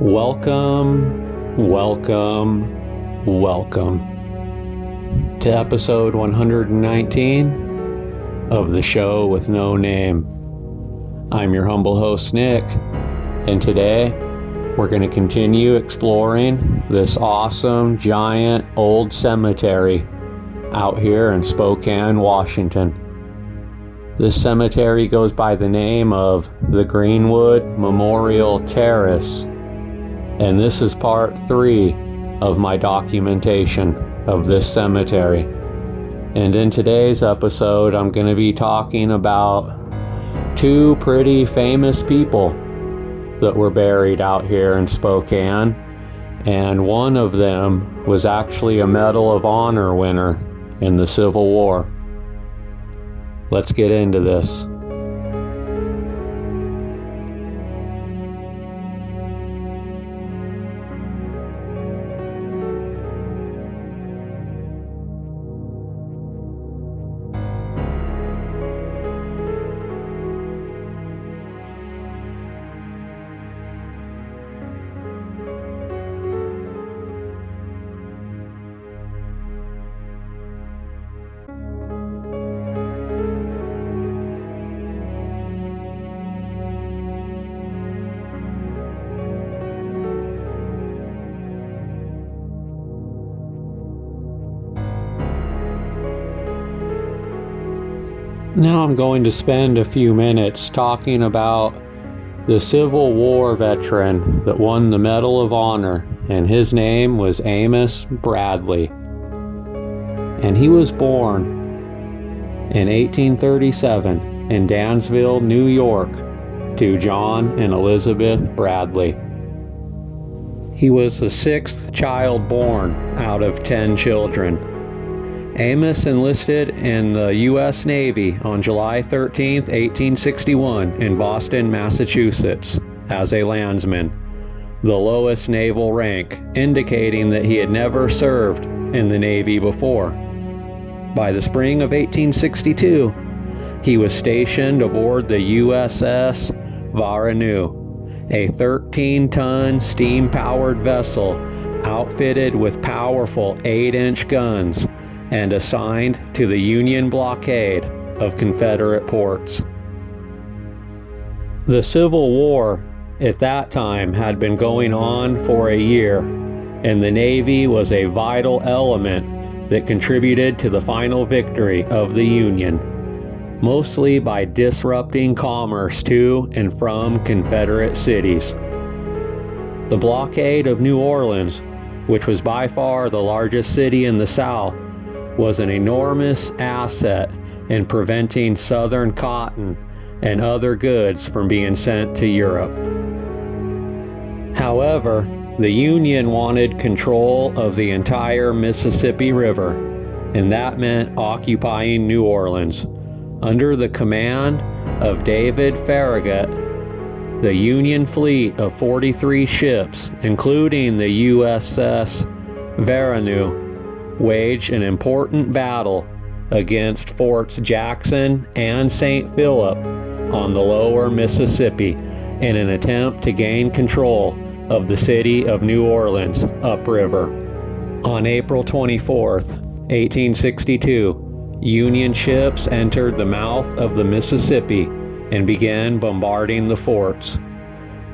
Welcome to episode 119 of the show with no name. I'm your humble host, Nick, and today we're going to continue exploring this awesome, giant, old cemetery out here in Spokane, Washington. This cemetery goes by the name of the Greenwood Memorial Terrace, and this is part 3 of my documentation of this cemetery. And in today's episode, I'm going to be talking about 2 pretty famous people that were buried out here in Spokane, and one of them was actually a Medal of Honor winner in the Civil War. Let's get into this. Now I'm going to spend a few minutes talking about the Civil War veteran that won the Medal of Honor, and his name was Amos Bradley. And he was born in 1837 in Dansville, New York, to John and Elizabeth Bradley. He was the 6th child born out of 10 children. Amos enlisted in the U.S. Navy on July 13, 1861 in Boston, Massachusetts, as a landsman, the lowest naval rank, indicating that he had never served in the Navy before. By the spring of 1862, he was stationed aboard the USS Varanu, a 13-ton steam-powered vessel outfitted with powerful 8-inch guns and assigned to the Union blockade of Confederate ports. The Civil War at that time had been going on for a year, and the Navy was a vital element that contributed to the final victory of the Union, mostly by disrupting commerce to and from Confederate cities. The blockade of New Orleans, which was by far the largest city in the South, was an enormous asset in preventing Southern cotton and other goods from being sent to Europe. However, the Union wanted control of the entire Mississippi River, and that meant occupying New Orleans. Under the command of David Farragut, the Union fleet of 43 ships, including the USS Varanu, waged an important battle against Forts Jackson and St. Philip on the lower Mississippi in an attempt to gain control of the city of New Orleans upriver. On April 24th, 1862, Union ships entered the mouth of the Mississippi and began bombarding the forts.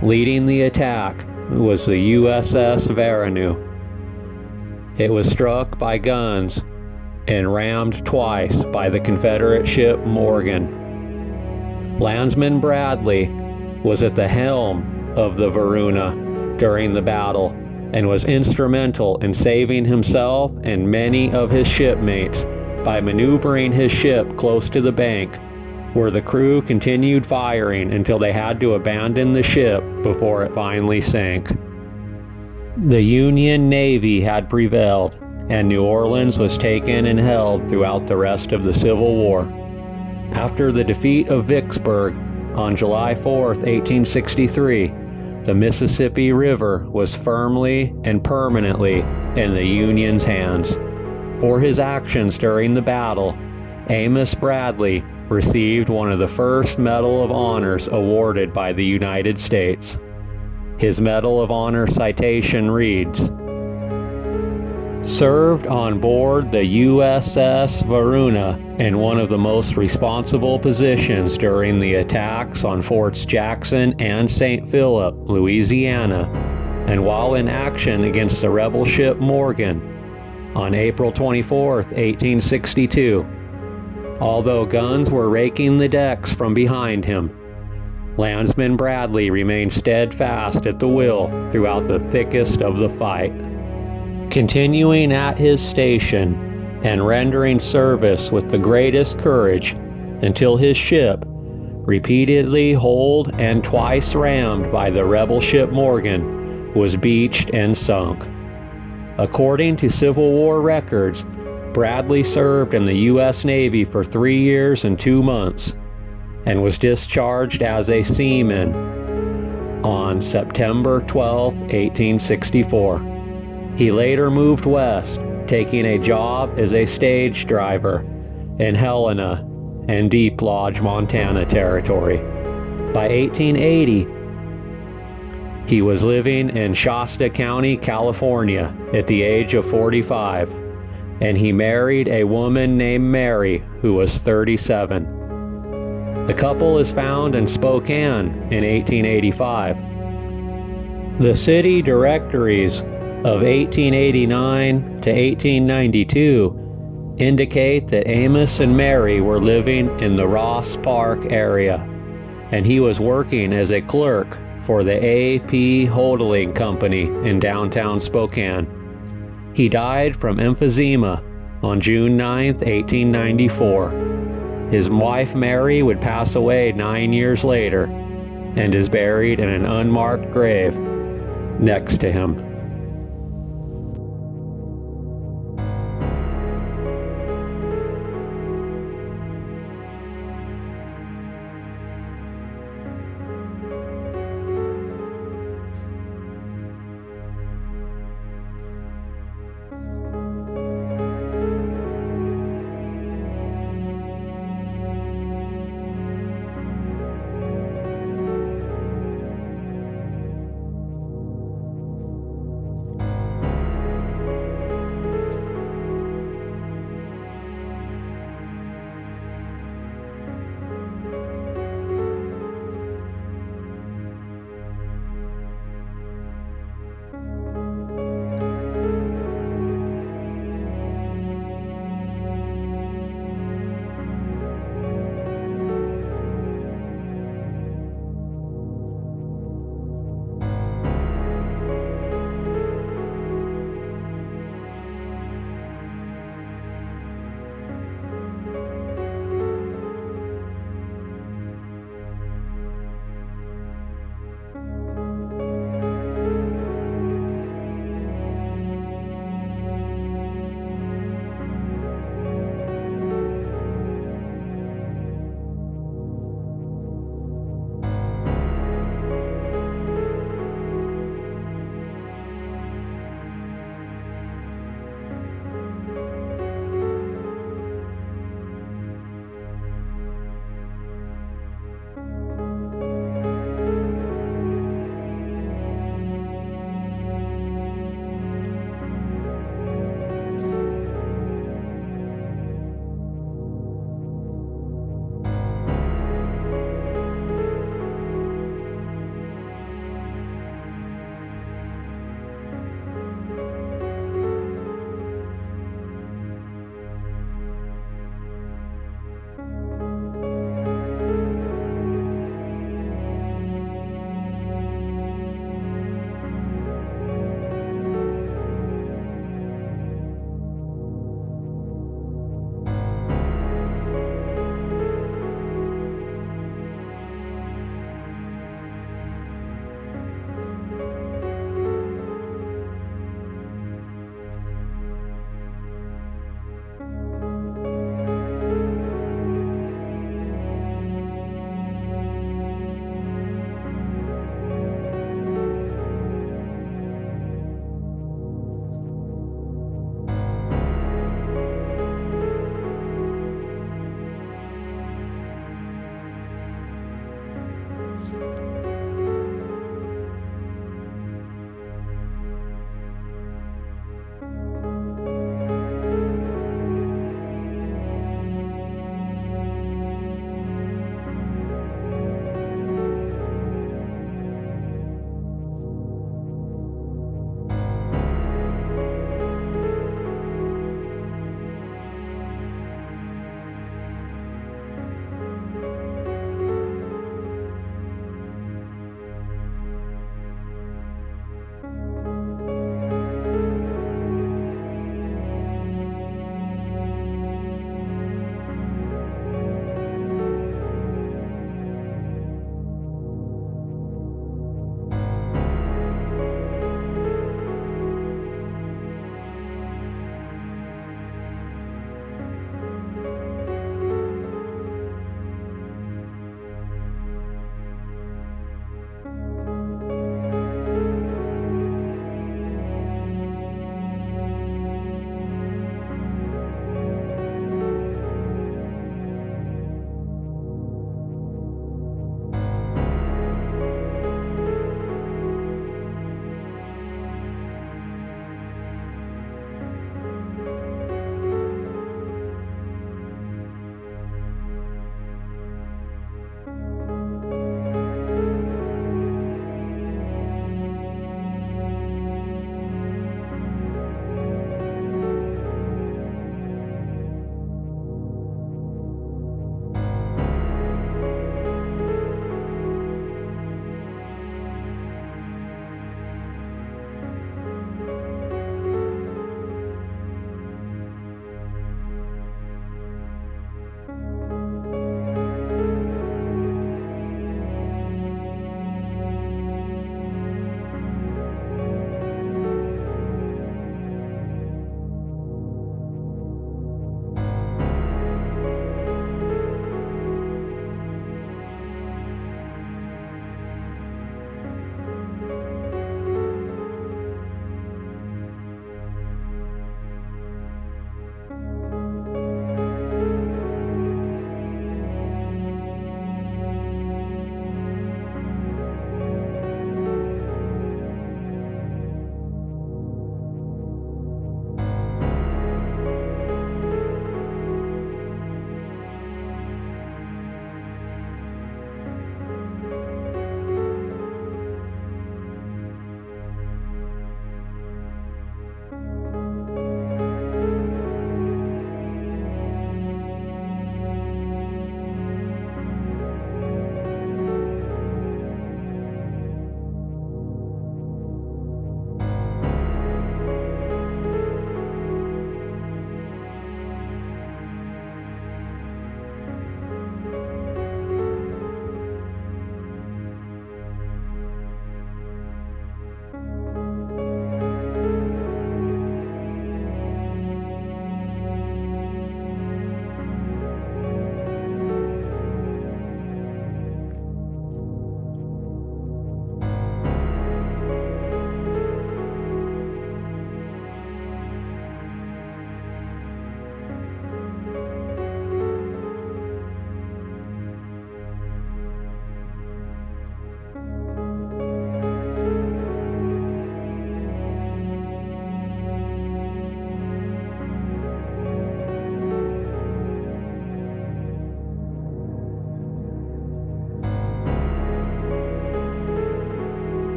Leading the attack was the USS Varanu. It was struck by guns and rammed twice by the Confederate ship Morgan. Landsman Bradley was at the helm of the Varuna during the battle and was instrumental in saving himself and many of his shipmates by maneuvering his ship close to the bank, where the crew continued firing until they had to abandon the ship before it finally sank. The Union Navy had prevailed, and New Orleans was taken and held throughout the rest of the Civil War. After the defeat of Vicksburg on July 4, 1863, the Mississippi River was firmly and permanently in the Union's hands. For his actions during the battle, Amos Bradley received one of the first Medal of Honors awarded by the United States. His Medal of Honor citation reads, "Served on board the USS Varuna in one of the most responsible positions during the attacks on Forts Jackson and St. Philip, Louisiana, and while in action against the rebel ship Morgan on April 24, 1862. Although guns were raking the decks from behind him, Landsman Bradley remained steadfast at the wheel throughout the thickest of the fight. Continuing at his station and rendering service with the greatest courage until his ship, repeatedly holed and twice rammed by the rebel ship Morgan, was beached and sunk. According to Civil War records, Bradley served in the U.S. Navy for 3 years and 2 months and was discharged as a seaman on September 12, 1864. He later moved west, taking a job as a stage driver in Helena and Deep Lodge, Montana Territory. By 1880, he was living in Shasta County, California at the age of 45, and he married a woman named Mary who was 37. The couple is found in Spokane in 1885. The city directories of 1889 to 1892 indicate that Amos and Mary were living in the Ross Park area, and he was working as a clerk for the A.P. Holding Company in downtown Spokane. He died from emphysema on June 9, 1894. His wife Mary would pass away 9 years later and is buried in an unmarked grave next to him.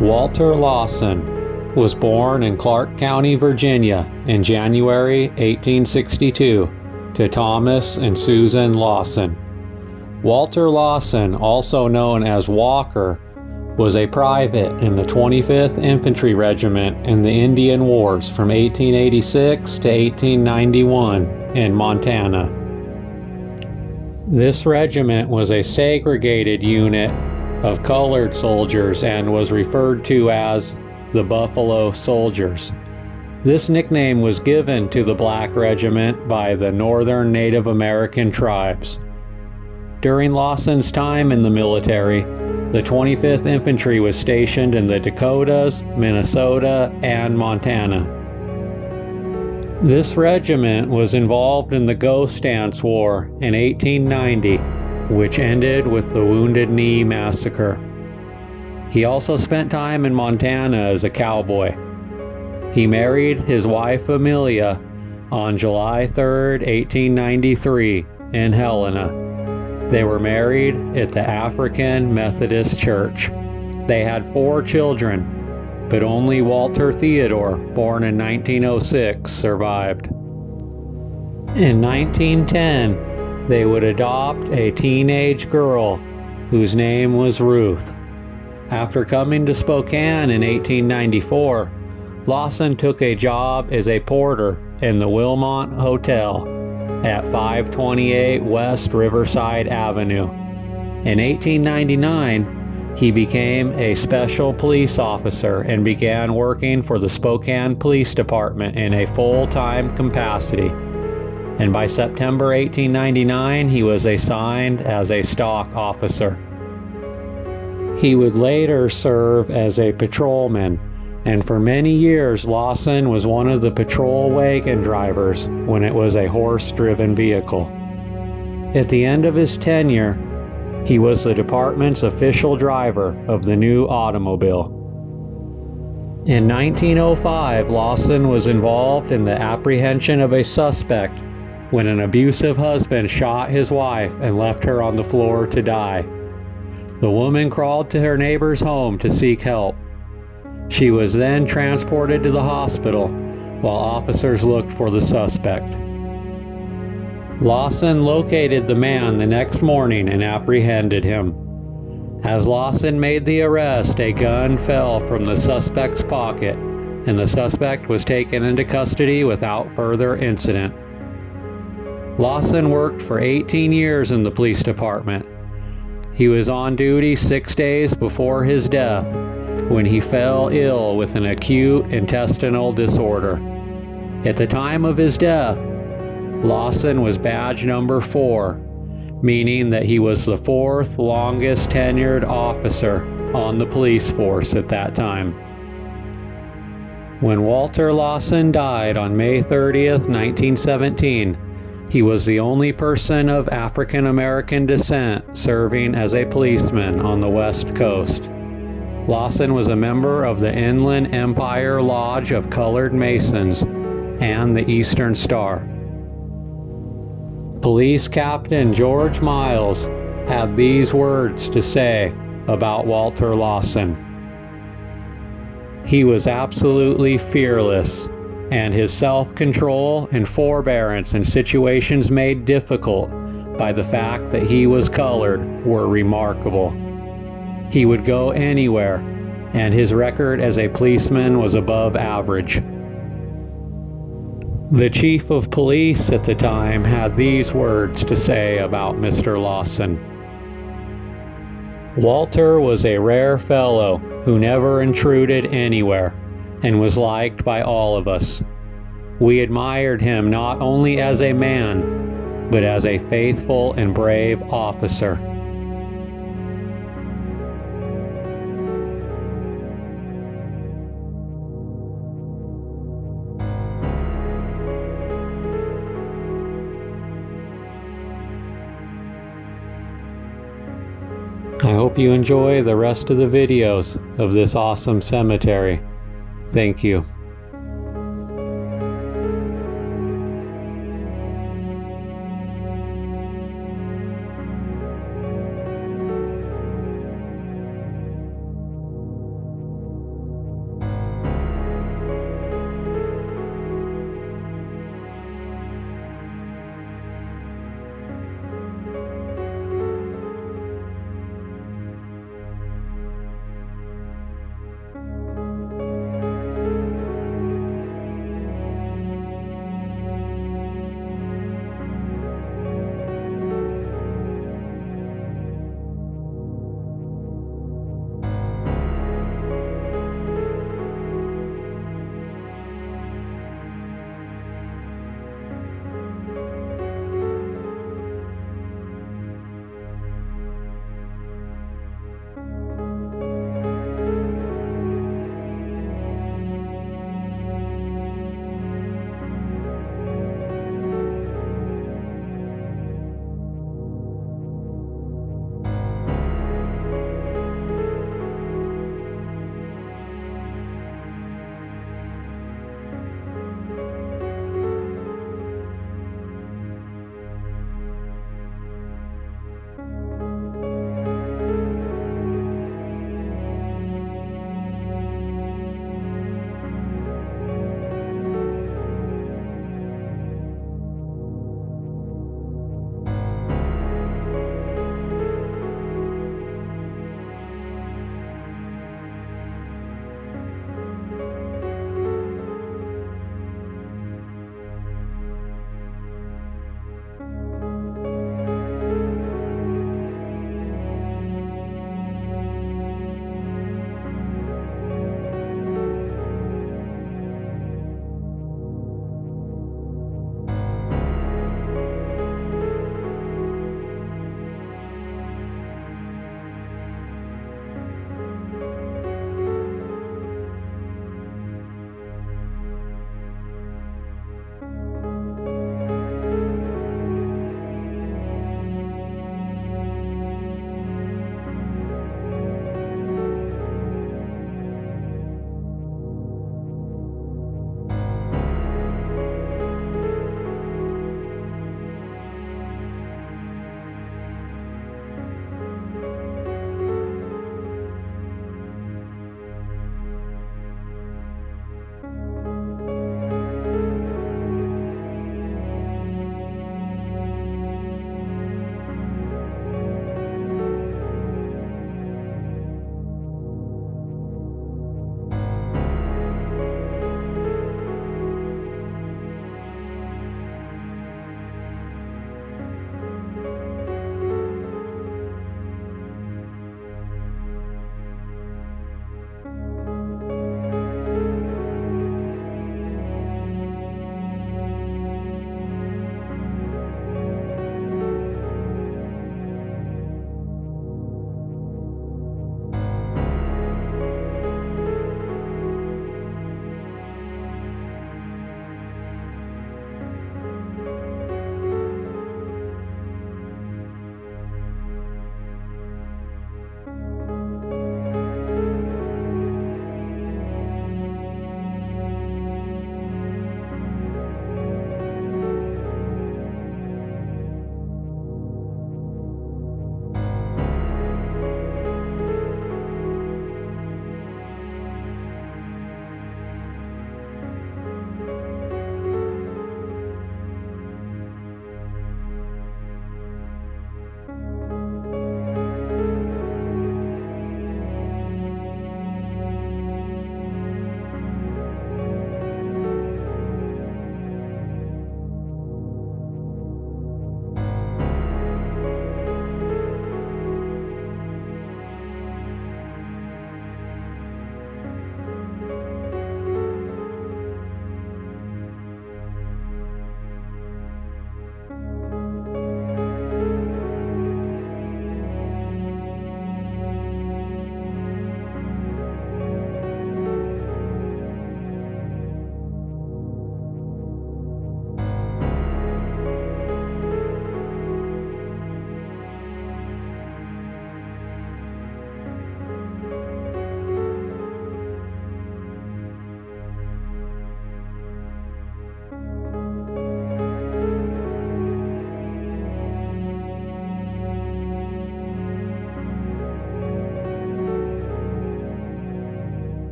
Walter Lawson was born in Clark County, Virginia in January 1862 to Thomas and Susan Lawson. Walter Lawson, also known as Walker, was a private in the 25th Infantry Regiment in the Indian Wars from 1886 to 1891 in Montana. This regiment was a segregated unit of colored soldiers and was referred to as the Buffalo Soldiers. This nickname was given to the Black Regiment by the northern Native American tribes. During Lawson's time in the military, the 25th Infantry was stationed in the Dakotas, Minnesota, and Montana. This regiment was involved in the Ghost Dance War in 1890, which ended with the Wounded Knee Massacre. He also spent time in Montana as a cowboy. He married his wife Amelia on July 3, 1893, in Helena. They were married at the African Methodist Church. They had 4 children, but only Walter Theodore, born in 1906, survived. In 1910, they would adopt a teenage girl whose name was Ruth. After coming to Spokane in 1894, Lawson took a job as a porter in the Wilmont Hotel at 528 West Riverside Avenue. In 1899, he became a special police officer and began working for the Spokane Police Department in a full-time capacity. And by September 1899, he was assigned as a stock officer. He would later serve as a patrolman, and for many years Lawson was one of the patrol wagon drivers when it was a horse-driven vehicle. At the end of his tenure, he was the department's official driver of the new automobile. In 1905, Lawson was involved in the apprehension of a suspect when an abusive husband shot his wife and left her on the floor to die. The woman crawled to her neighbor's home to seek help. She was then transported to the hospital while officers looked for the suspect. Lawson located the man the next morning and apprehended him. As Lawson made the arrest, a gun fell from the suspect's pocket, and the suspect was taken into custody without further incident. Lawson worked for 18 years in the police department. He was on duty 6 days before his death when he fell ill with an acute intestinal disorder. At the time of his death, Lawson was badge number 4, meaning that he was the 4th longest tenured officer on the police force at that time. When Walter Lawson died on May 30th, 1917, he was the only person of African American descent serving as a policeman on the West Coast. Lawson was a member of the Inland Empire Lodge of Colored Masons and the Eastern Star. Police Captain George Miles had these words to say about Walter Lawson. He was absolutely fearless, and his self-control and forbearance in situations made difficult by the fact that he was colored were remarkable. He would go anywhere, and his record as a policeman was above average. The chief of police at the time had these words to say about Mr. Lawson. Walter was a rare fellow who never intruded anywhere and was liked by all of us. We admired him not only as a man, but as a faithful and brave officer. I hope you enjoy the rest of the videos of this awesome cemetery. Thank you.